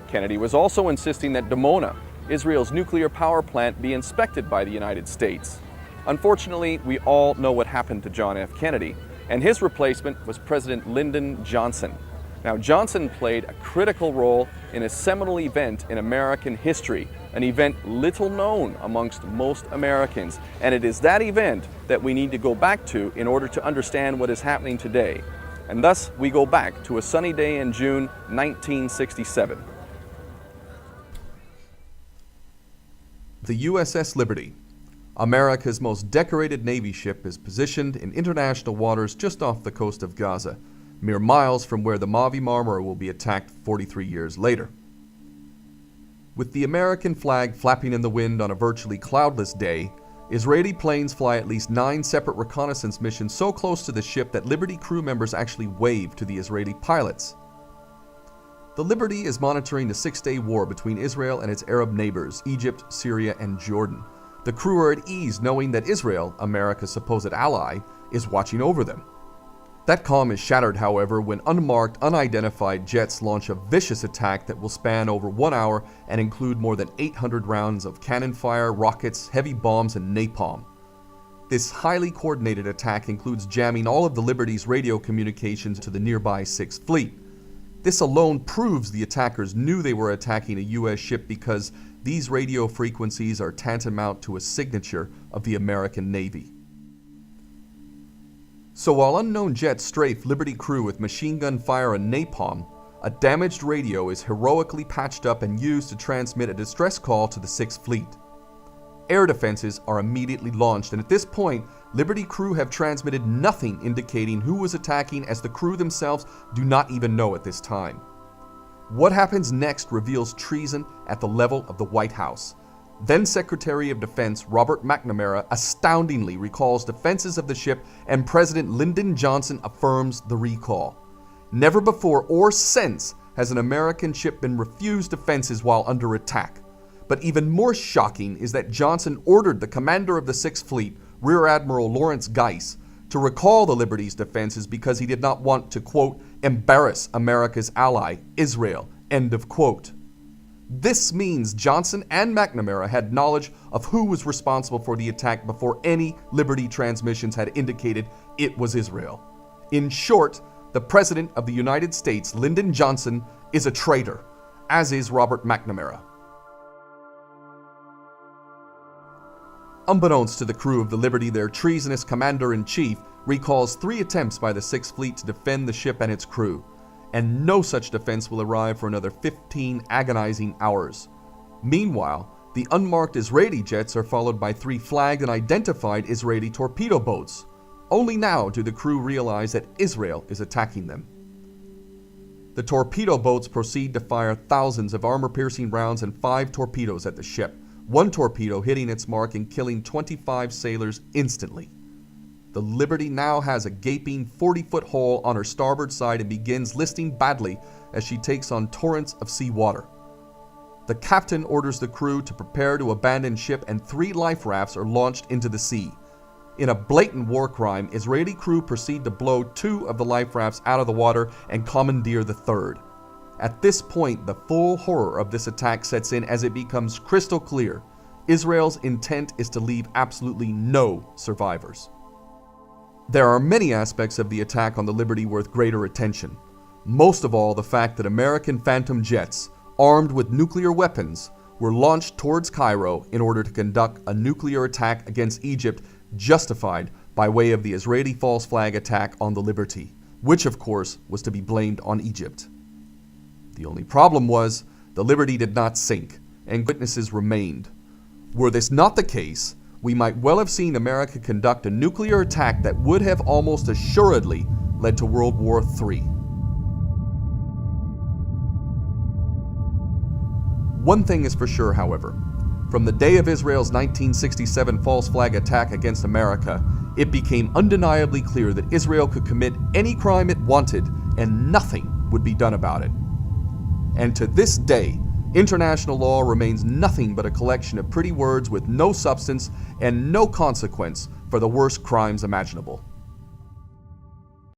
Kennedy was also insisting that Dimona, Israel's nuclear power plant, be inspected by the United States. Unfortunately, we all know what happened to John F. Kennedy, and his replacement was President Lyndon Johnson. Now, Johnson played a critical role in a seminal event in American history, an event little known amongst most Americans, and it is that event that we need to go back to in order to understand what is happening today. And thus, we go back to a sunny day in June 1967. The USS Liberty, America's most decorated Navy ship, is positioned in international waters just off the coast of Gaza, mere miles from where the Mavi Marmara will be attacked 43 years later. With the American flag flapping in the wind on a virtually cloudless day, Israeli planes fly at least 9 separate reconnaissance missions so close to the ship that Liberty crew members actually wave to the Israeli pilots. The Liberty is monitoring the 6-day war between Israel and its Arab neighbors, Egypt, Syria, and Jordan. The crew are at ease knowing that Israel, America's supposed ally, is watching over them. That calm is shattered, however, when unmarked, unidentified jets launch a vicious attack that will span over 1 hour and include more than 800 rounds of cannon fire, rockets, heavy bombs, and napalm. This highly coordinated attack includes jamming all of the Liberty's radio communications to the nearby 6th Fleet. This alone proves the attackers knew they were attacking a U.S. ship, because these radio frequencies are tantamount to a signature of the American Navy. So while unknown jets strafe Liberty crew with machine gun fire and napalm, a damaged radio is heroically patched up and used to transmit a distress call to the 6th Fleet. Air defenses are immediately launched, and at this point, Liberty crew have transmitted nothing indicating who was attacking, as the crew themselves do not even know at this time. What happens next reveals treason at the level of the White House. Then Secretary of Defense Robert McNamara astoundingly recalls defenses of the ship, and President Lyndon Johnson affirms the recall. Never before or since has an American ship been refused defenses while under attack. But even more shocking is that Johnson ordered the commander of the 6th Fleet, Rear Admiral Lawrence Geis, to recall the Liberty's defenses because he did not want to, quote, embarrass America's ally, Israel, end of quote. This means Johnson and McNamara had knowledge of who was responsible for the attack before any Liberty transmissions had indicated it was Israel. In short, the President of the United States, Lyndon Johnson, is a traitor, as is Robert McNamara. Unbeknownst to the crew of the Liberty, their treasonous commander-in-chief recalls 3 attempts by the 6th Fleet to defend the ship and its crew, and no such defense will arrive for another 15 agonizing hours. Meanwhile, the unmarked Israeli jets are followed by 3 flagged and identified Israeli torpedo boats. Only now do the crew realize that Israel is attacking them. The torpedo boats proceed to fire thousands of armor-piercing rounds and 5 torpedoes at the ship, 1 torpedo hitting its mark and killing 25 sailors instantly. The Liberty now has a gaping 40-foot hole on her starboard side and begins listing badly as she takes on torrents of seawater. The captain orders the crew to prepare to abandon ship, and 3 life rafts are launched into the sea. In a blatant war crime, Israeli crew proceed to blow 2 of the life rafts out of the water and commandeer the 3rd. At this point, the full horror of this attack sets in as it becomes crystal clear. Israel's intent is to leave absolutely no survivors. There are many aspects of the attack on the Liberty worth greater attention. Most of all, the fact that American Phantom jets, armed with nuclear weapons, were launched towards Cairo in order to conduct a nuclear attack against Egypt, justified by way of the Israeli false flag attack on the Liberty, which of course was to be blamed on Egypt. The only problem was, the Liberty did not sink, and witnesses remained. Were this not the case, we might well have seen America conduct a nuclear attack that would have almost assuredly led to World War III. One thing is for sure, however. From the day of Israel's 1967 false flag attack against America, it became undeniably clear that Israel could commit any crime it wanted and nothing would be done about it. And to this day, international law remains nothing but a collection of pretty words with no substance and no consequence for the worst crimes imaginable.